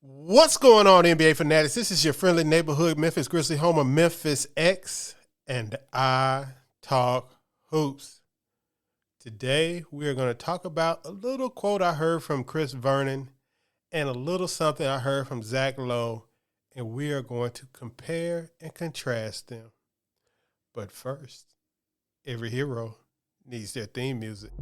What's going on, NBA fanatics? This is your friendly neighborhood Memphis Grizzly homer, Memphis X, and I talk hoops. Today, we are going to talk about a little quote I heard from Vernon and a little something I heard from Zach Lowe, and we are going to compare and contrast them. But first, every hero needs their theme music.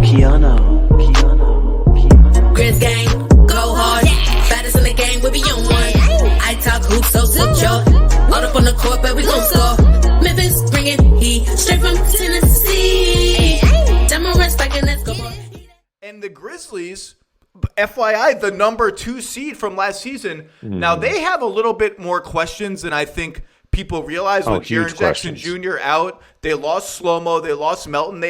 Piano. Grizz gang, go hard. Baddest in the game, we be on one. I talk hoops, so silk short. All up on the court, but we gon' score. Memphis bringing heat straight from Tennessee. Demorant spiking, let's go. And the Grizzlies, FYI, the number 2 seed from last season. Now, they have a little bit more questions than I think people realize. With Jaren Jackson Jr. out, they lost Slow-Mo, they lost Melton.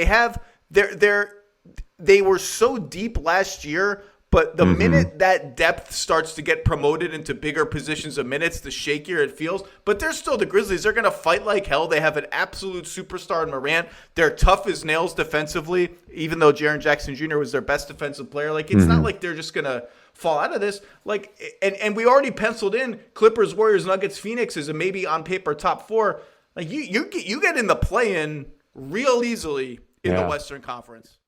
They were so deep last year, but the minute that depth starts to get promoted into bigger positions of minutes, the shakier it feels. But they're still the Grizzlies. They're going to fight like hell. They have an absolute superstar in Morant. They're tough as nails defensively, even though Jaren Jackson Jr. was their best defensive player. Like, it's not like they're just going to fall out of this. Like, and we already penciled in Clippers, Warriors, Nuggets, Phoenix as a maybe on paper top 4. Like, you get in the play-in real easily in the Western Conference.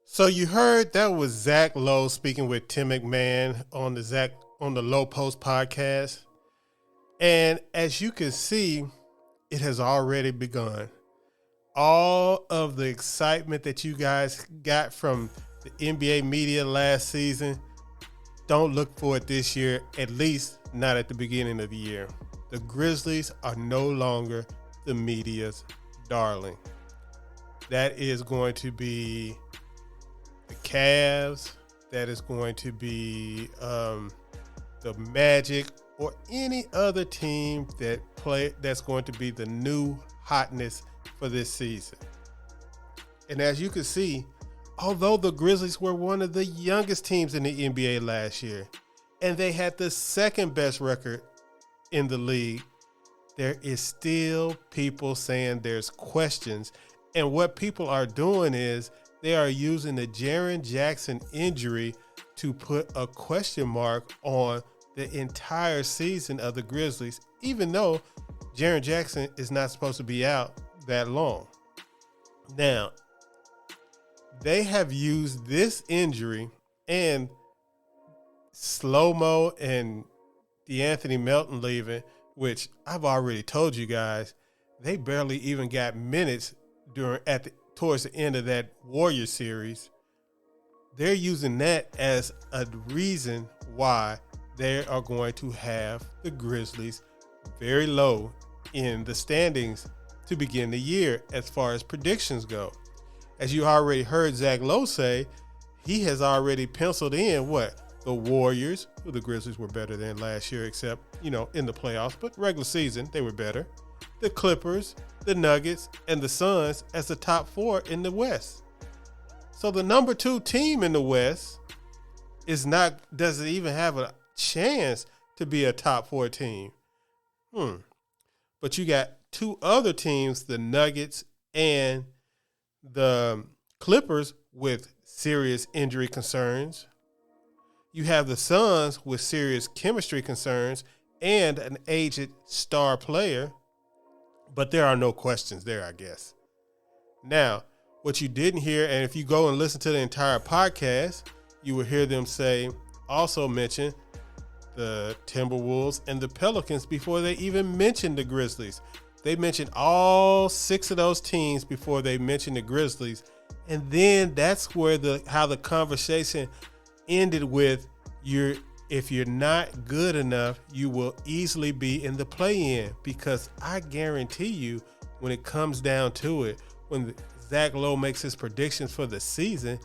So you heard that was Zach Lowe speaking with Tim McMahon on the Low Post podcast. And as you can see, it has already begun. All of the excitement that you guys got from the NBA media last season, don't look for it this year, at least not at the beginning of the year. The Grizzlies are no longer the media's darling. That is going to be the Cavs, that is going to be the Magic, or any other team that's going to be the new hotness for this season. And as you can see, although the Grizzlies were one of the youngest teams in the NBA last year, and they had the second best record in the league, there is still people saying there's questions. And what people are doing is they are using the Jaren Jackson injury to put a question mark on the entire season of the Grizzlies, even though Jaren Jackson is not supposed to be out that long. Now, they have used this injury and Slow-Mo and DeAnthony Melton leaving, which I've already told you guys, they barely even got minutes towards the end of that Warriors series. They're using that as a reason why they are going to have the Grizzlies very low in the standings to begin the year as far as predictions go. As you already heard Zach Lowe say, he has already penciled in the Warriors, who the Grizzlies were better than last year, except, in the playoffs, but regular season, they were better. The Clippers, the Nuggets, and the Suns as the top 4 in the West. So the number 2 team in the West doesn't even have a chance to be a top 4 team. But you got 2 other teams, the Nuggets and the Clippers, with serious injury concerns. You have the Suns with serious chemistry concerns and an aged star player. But there are no questions there, I guess. Now, what you didn't hear, and if you go and listen to the entire podcast, you will hear them also mention the Timberwolves and the Pelicans before they even mentioned the Grizzlies. They mentioned all 6 of those teams before they mentioned the Grizzlies. And then that's where how the conversation ended with, if you're not good enough, you will easily be in the play-in, because I guarantee you, when it comes down to it, when Zach Lowe makes his predictions for the season,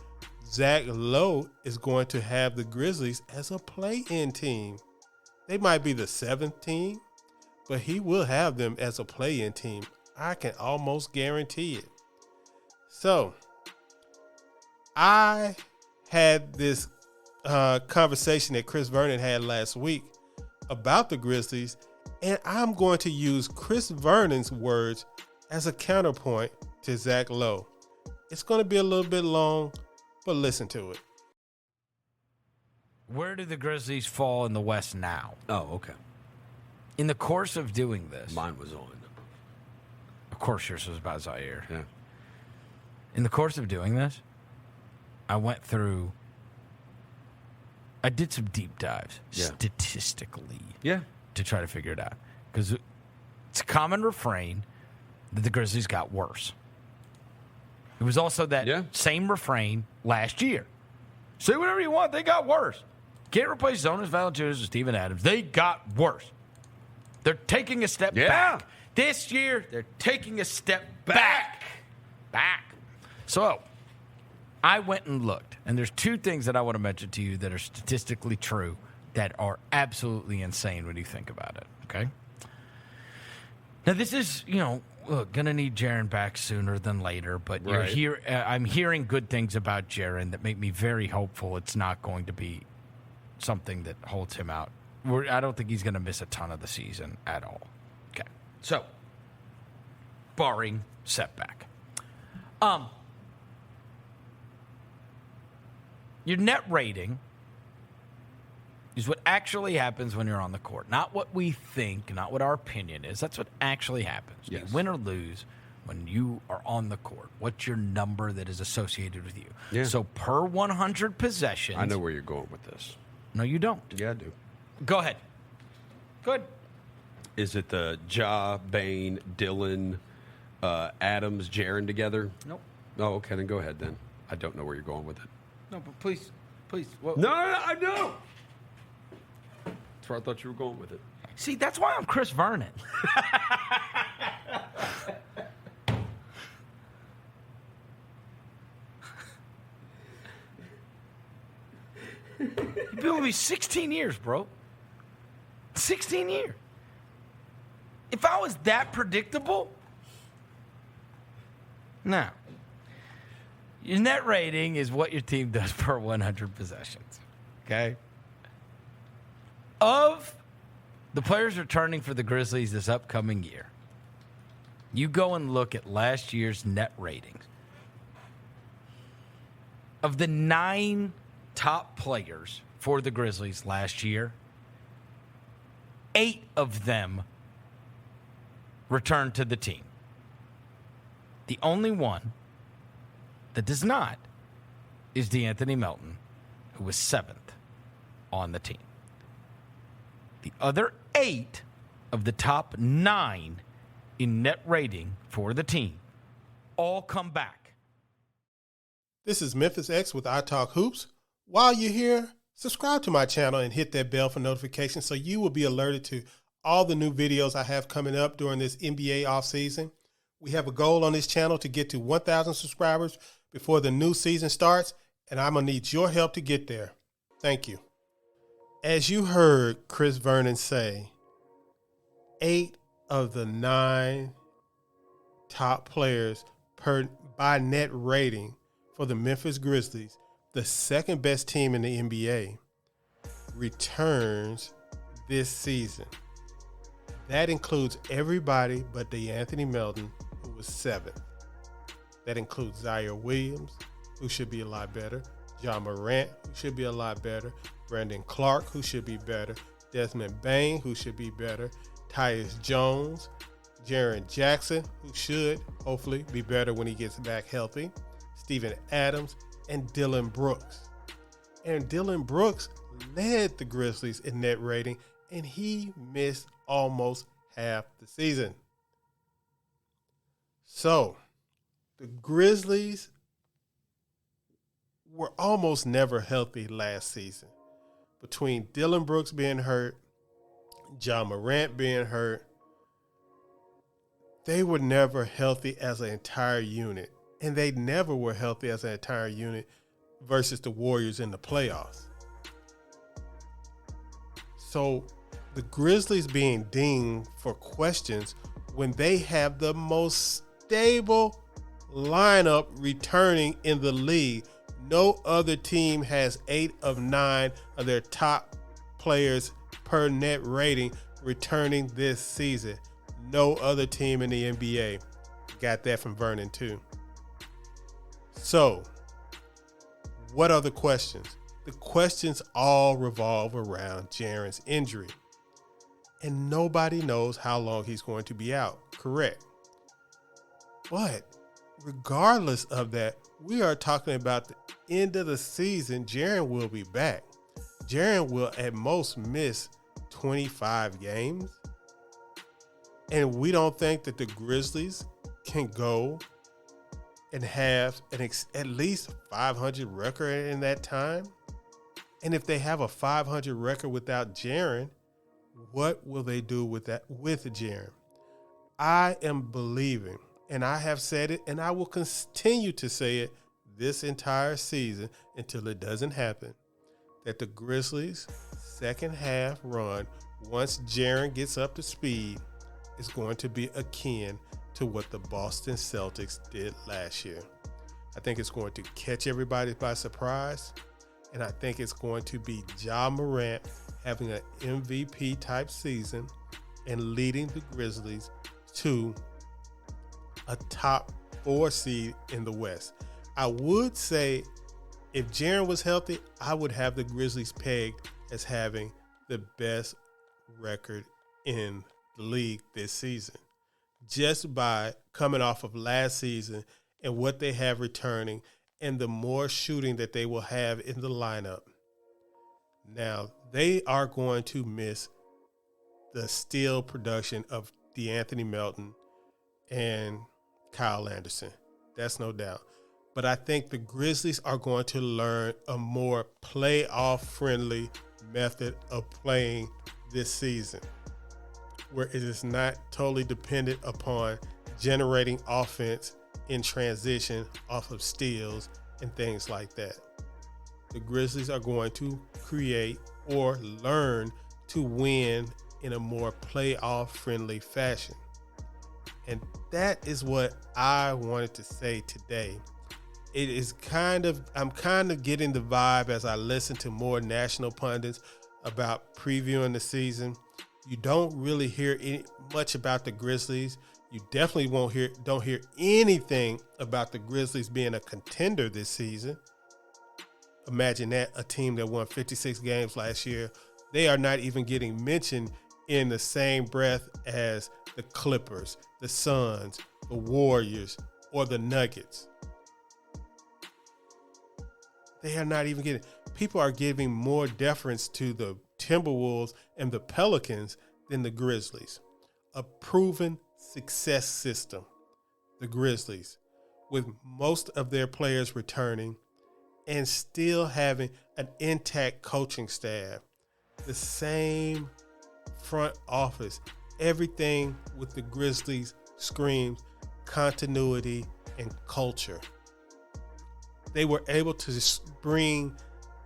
Zach Lowe is going to have the Grizzlies as a play-in team. They might be the 7th team, but he will have them as a play-in team. I can almost guarantee it. So, I had this conversation that Vernon had last week about the Grizzlies, and I'm going to use Vernon's words as a counterpoint to Zach Lowe. It's going to be a little bit long, but listen to it. Where do the Grizzlies fall in the West now? Oh, okay. In the course of doing this, Mine was on. of course yours was about Zaire. Yeah. In the course of doing this, I did some deep dives statistically Yeah. to try to figure it out. Because it's a common refrain that the Grizzlies got worse. It was also that same refrain last year. Say whatever you want, they got worse. Can't replace Jonas Valanciunas with Steven Adams. They got worse. They're taking a step back. This year, they're taking a step back. So, I went and looked, and there's two things that I want to mention to you that are statistically true that are absolutely insane when you think about it, okay? Now, this is, look, going to need Jaren back sooner than later, but I'm hearing good things about Jaren that make me very hopeful it's not going to be something that holds him out. I don't think he's going to miss a ton of the season at all. Okay. So, barring setback. Your net rating is what actually happens when you're on the court. Not what we think, not what our opinion is. That's what actually happens. Yes. You win or lose when you are on the court. What's your number that is associated with you? Yeah. So per 100 possessions. I know where you're going with this. No, you don't. Yeah, I do. Go ahead. Good. Is it the Ja, Bane, Dylan, Adams, Jaren together? Nope. Oh, okay, then go ahead then. I don't know where you're going with it. No, but please. No, I know. That's where I thought you were going with it. See, that's why I'm Chris Vernon. You've been with me 16 years, bro. 16 years. If I was that predictable, now, your net rating is what your team does per 100 possessions, okay? Of the players returning for the Grizzlies this upcoming year, you go and look at last year's net ratings. Of the 9 top players for the Grizzlies last year, 8 of them returned to the team. The only one that does not is DeAnthony Melton, who was 7th on the team. The other 8 of the top 9 in net rating for the team all come back. This is Memphis X with iTalkHoops. While you're here, subscribe to my channel and hit that bell for notifications so you will be alerted to all the new videos I have coming up during this NBA offseason. We have a goal on this channel to get to 1,000 subscribers before the new season starts, and I'm going to need your help to get there. Thank you. As you heard Chris Vernon say, 8 of the 9 top players by net rating for the Memphis Grizzlies, the second best team in the NBA, returns this season. That includes everybody but DeAnthony Melton, who was 7th. That includes Zaire Williams, who should be a lot better, Ja Morant, who should be a lot better, Brandon Clark, who should be better, Desmond Bane, who should be better, Tyus Jones, Jaren Jackson, who should hopefully be better when he gets back healthy, Steven Adams, and Dillon Brooks. And Dillon Brooks led the Grizzlies in net rating, and he missed almost half the season. So, the Grizzlies were almost never healthy last season. Between Dillon Brooks being hurt, Ja Morant being hurt, they were never healthy as an entire unit. And they never were healthy as an entire unit versus the Warriors in the playoffs. So the Grizzlies being dinged for questions when they have the most stable lineup returning in the league. No other team has 8 of 9 of their top players per net rating returning this season. No other team in the NBA. Got that from Vernon too. So, what are the questions? The questions all revolve around Jaren's injury. And nobody knows how long he's going to be out, correct? But regardless of that, we are talking about the end of the season. Jaren will be back. Jaren will at most miss 25 games. And we don't think that the Grizzlies can go and have at least 500 record in that time. And if they have a 500 record without Jaren, what will they do with Jaren? I am believing, and I have said it, and I will continue to say it this entire season until it doesn't happen, that the Grizzlies' second half run, once Jaren gets up to speed, is going to be akin to what the Boston Celtics did last year. I think it's going to catch everybody by surprise, and I think it's going to be Ja Morant having an MVP-type season and leading the Grizzlies to a top 4 seed in the West. I would say if Jaren was healthy, I would have the Grizzlies pegged as having the best record in the league this season, just by coming off of last season and what they have returning and the more shooting that they will have in the lineup. Now, they are going to miss the steal production of DeAnthony Melton and Kyle Anderson. That's no doubt. But I think the Grizzlies are going to learn a more playoff-friendly method of playing this season, where it is not totally dependent upon generating offense in transition off of steals and things like that. The Grizzlies are going to create or learn to win in a more playoff-friendly fashion. And that is what I wanted to say today. I'm kind of getting the vibe as I listen to more national pundits about previewing the season. You don't really hear much about the Grizzlies. You definitely don't hear anything about the Grizzlies being a contender this season. Imagine that, a team that won 56 games last year. They are not even getting mentioned in the same breath as the Clippers, the Suns, the Warriors, or the Nuggets. They are not even getting. People are giving more deference to the Timberwolves and the Pelicans than the Grizzlies. A proven success system, the Grizzlies, with most of their players returning and still having an intact coaching staff, the same front office. Everything with the Grizzlies screams continuity and culture. They were able to bring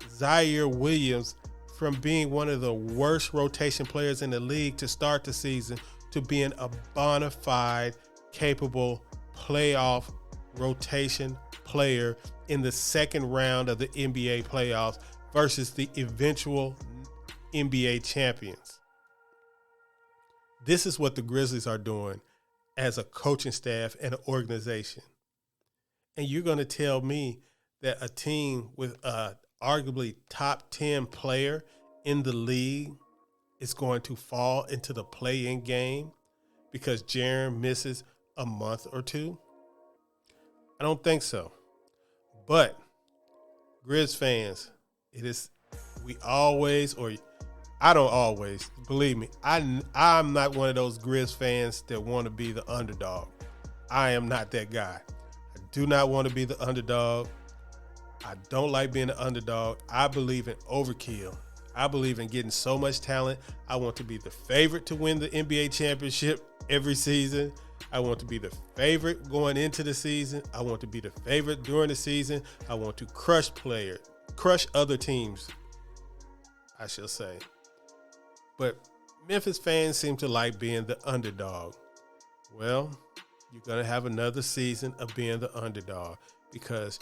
Zaire Williams from being one of the worst rotation players in the league to start the season to being a bona fide, capable playoff rotation player in the second round of the NBA playoffs versus the eventual NBA champions. This is what the Grizzlies are doing as a coaching staff and an organization. And you're going to tell me that a team with a arguably top 10 player in the league is going to fall into the play-in game because Jaren misses a month or two? I don't think so. But Grizz fans, I don't always, believe me, I'm not one of those Grizz fans that want to be the underdog. I am not that guy. I do not want to be the underdog. I don't like being the underdog. I believe in overkill. I believe in getting so much talent. I want to be the favorite to win the NBA championship every season. I want to be the favorite going into the season. I want to be the favorite during the season. I want to crush other teams, I shall say. But Memphis fans seem to like being the underdog. Well, you're going to have another season of being the underdog because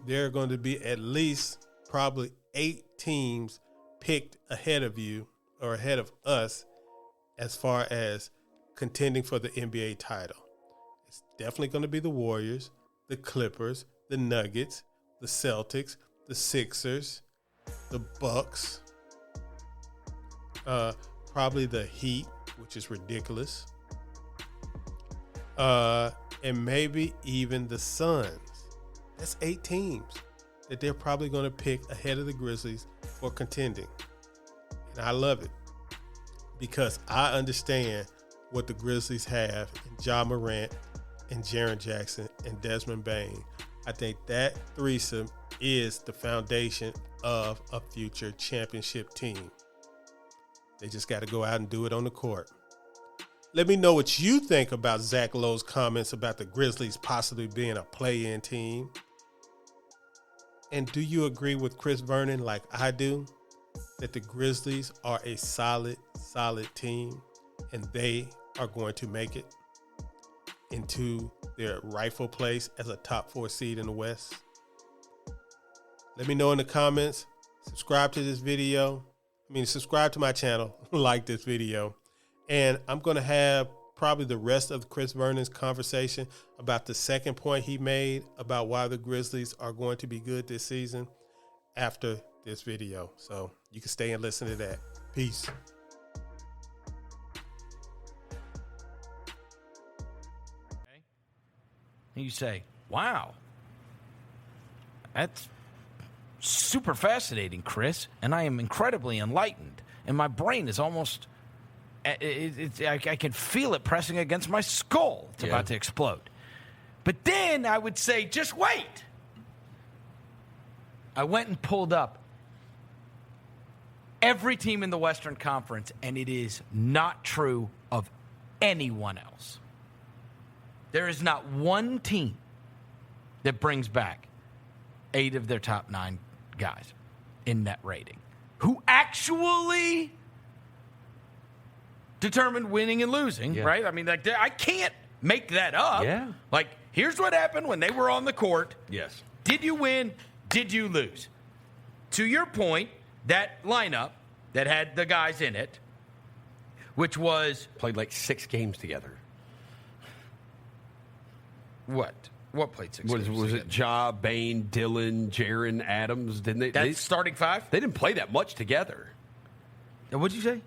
there are going to be at least probably 8 teams picked ahead of you or ahead of us as far as contending for the NBA title. It's definitely going to be the Warriors, the Clippers, the Nuggets, the Celtics, the Sixers, the Bucks, probably the Heat, which is ridiculous, and maybe even the Suns. That's 8 teams that they're probably going to pick ahead of the Grizzlies for contending. And I love it because I understand what the Grizzlies have in Ja Morant and Jaren Jackson and Desmond Bane. I think that threesome is the foundation of a future championship team. They just got to go out and do it on the court. Let me know what you think about Zach Lowe's comments about the Grizzlies possibly being a play-in team. And do you agree with Chris Vernon like I do, that the Grizzlies are a solid team and they are going to make it into their rightful place as a top 4 seed in the West? Let me know in the comments. Subscribe to this video. Subscribe to my channel, like this video. And I'm going to have probably the rest of Chris Vernon's conversation about the second point he made about why the Grizzlies are going to be good this season after this video. So you can stay and listen to that. Peace. And you say, wow, that's super fascinating, Chris, and I am incredibly enlightened, and my brain is almost, I can feel it pressing against my skull. It's about to explode. But then I would say, just wait. I went and pulled up every team in the Western Conference, and it is not true of anyone else. There is not one team that brings back 8 of their top 9 guys in net rating who actually determined winning and losing, right? I can't make that up. Yeah. Here's what happened when they were on the court. Yes. Did you win? Did you lose? To your point, that lineup that had the guys in it, which was... Played 6 games together. What? What played 6 games? Was it Ja, Bane, Dillon, Jaren, Adams? Didn't they? That's starting 5? They didn't play that much together. What'd you say?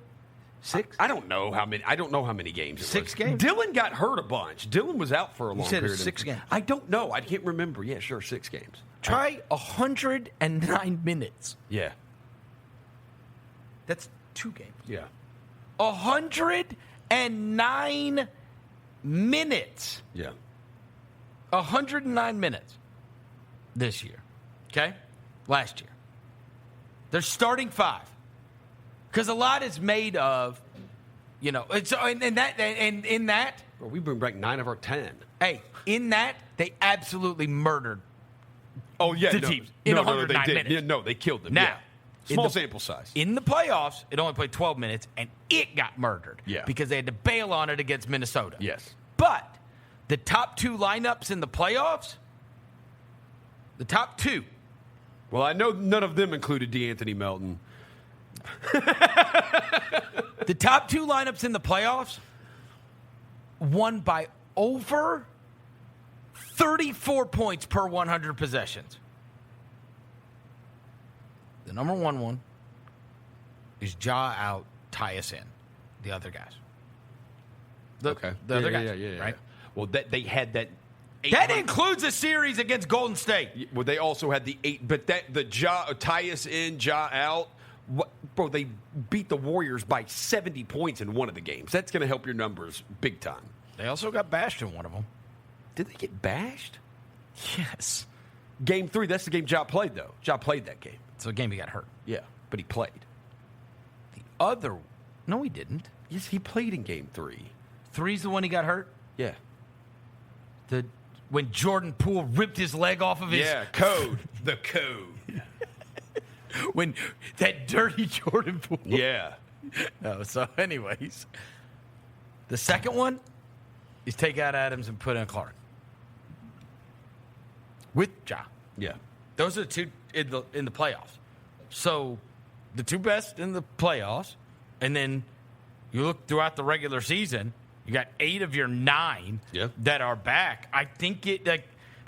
6? I don't know how many. I don't know how many games. 6 games? Dillon got hurt a bunch. Dillon was out for a long period. You said 6 games. I don't know. I can't remember. Yeah, sure, 6 games. Try 109 minutes. Yeah. That's 2 games. Yeah. 109 minutes. Yeah. 109 minutes this year. Okay? Last year. They're starting 5. Because a lot is made of, in that. Well, we bring back 9 of our 10. Hey, in that, they absolutely murdered the teams in 109 minutes. Yeah, no, they killed them. Now, small sample size. In the playoffs, it only played 12 minutes, and it got murdered. Yeah. Because they had to bail on it against Minnesota. Yes. But the top 2 lineups in the playoffs, the top 2. Well, I know none of them included DeAnthony Melton. The top 2 lineups in the playoffs won by over 34 points per 100 possessions. The number one is Ja out, Tyus in. The other guys. The other guys, right? Well, they had that. That includes a series against Golden State. Well, they also had the 8, but Tyus in, Ja out. Bro, they beat the Warriors by 70 points in one of the games. That's going to help your numbers big time. They also got bashed in one of them. Did they get bashed? Yes. Game 3, that's the game Ja played, though. Ja played that game. It's the game he got hurt. Yeah, but he played. The other, no, he didn't. Yes, he played in Game 3. 3's the one he got hurt? Yeah. When Jordan Poole ripped his leg off of his... Yeah, code. The code. When that dirty Jordan Poole. Yeah. No, so anyways. The second one is take out Adams and put in Clark. With Ja. Yeah. Those are the 2 in the playoffs. So the 2 best in the playoffs, and then you look throughout the regular season, you got 8 of your 9 that are back. I think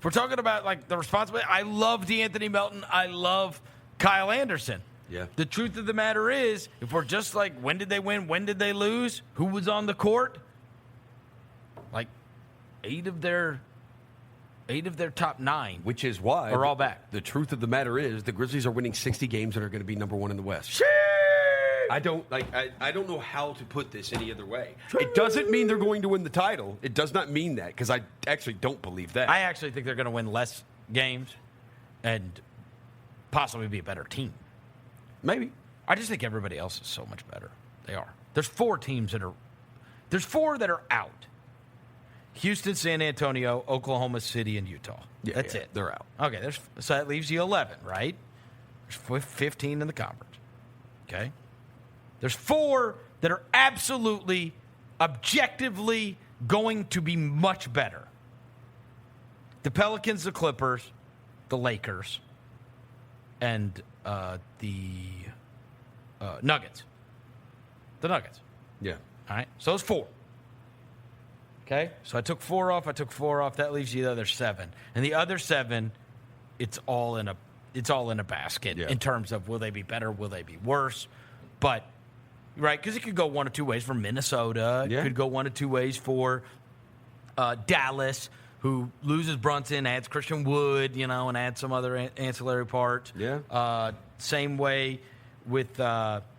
If we're talking about like the responsibility, I love DeAnthony Melton. I love Kyle Anderson. Yeah. The truth of the matter is, if we're just like, when did they win? When did they lose? Who was on the court? Like 8 of their top 9, which is why are all back. The truth of the matter is, the Grizzlies are winning 60 games and are going to be number 1 in the West. Sheesh! I don't know how to put this any other way. It doesn't mean they're going to win the title. It does not mean that, because I actually don't believe that. I actually think they're going to win less games and possibly be a better team. Maybe. I just think everybody else is so much better. They are. There's 4 that are out. Houston, San Antonio, Oklahoma City, and Utah. That's it. They're out. Okay, so that leaves you 11, right? There's 15 in the conference. Okay? There's 4 that are absolutely, objectively going to be much better. The Pelicans, the Clippers, the Lakers, and the Nuggets. The Nuggets. Yeah. All right? So it's 4. Okay? So I took 4 off. That leaves you the other 7. And the other 7, it's all in a basket in terms of, will they be better? Will they be worse? But, right, because it could go one of 2 ways for Minnesota. It could go one of 2 ways for Dallas, who loses Brunson, adds Christian Wood, and adds some other ancillary parts. Yeah. Same way with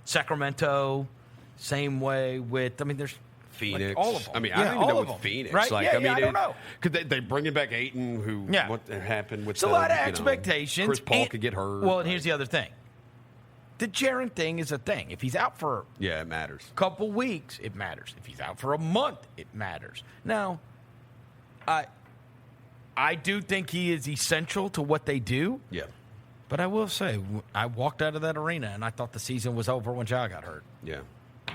Sacramento. Same way with, there's Phoenix. Like all of them. I don't even know with Phoenix. Right? Like, I don't know. Could they bringing back Ayton, what happened with it's a lot of expectations. Chris Paul could get hurt. Well, and here's the other thing. The Jaren thing is a thing. If he's out for it matters. A couple weeks, it matters. If he's out for a month, it matters. Now, I do think he is essential to what they do. Yeah. But I will say, I walked out of that arena and I thought the season was over when Ja got hurt. Yeah.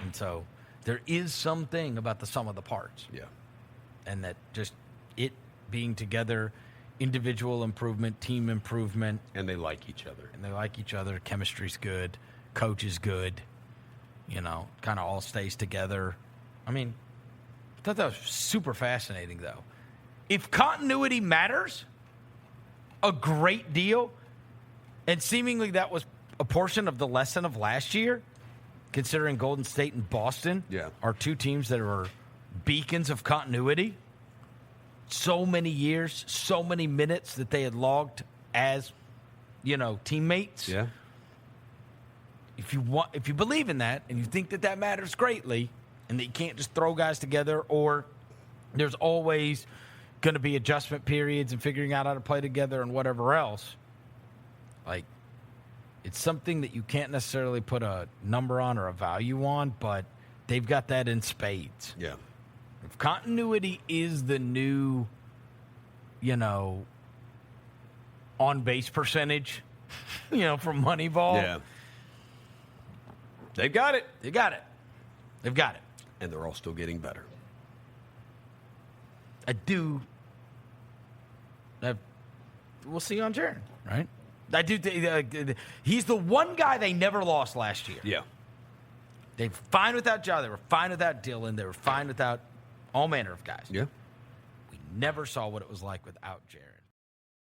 And so there is something about the sum of the parts. Yeah. And that just it being together, individual improvement, team improvement. And they like each other. Chemistry's good. Coach is good. Kind of all stays together. I thought that was super fascinating, though. If continuity matters a great deal, and seemingly that was a portion of the lesson of last year, considering Golden State and Boston are 2 teams that are beacons of continuity. So many years, so many minutes that they had logged as, teammates. Yeah. If you believe in that and you think that matters greatly, and that you can't just throw guys together, or there's always going to be adjustment periods and figuring out how to play together and whatever else, it's something that you can't necessarily put a number on or a value on, but they've got that in spades. Yeah. If continuity is the new, on-base percentage, from Moneyball. They've got it. They've got it. And they're all still getting better. I do. We'll see on Jaren, right? I do. He's the one guy they never lost last year. Yeah. They were fine without Ja. They were fine without Dylan. They were fine without all manner of guys. Yeah. We never saw what it was like without Jaren.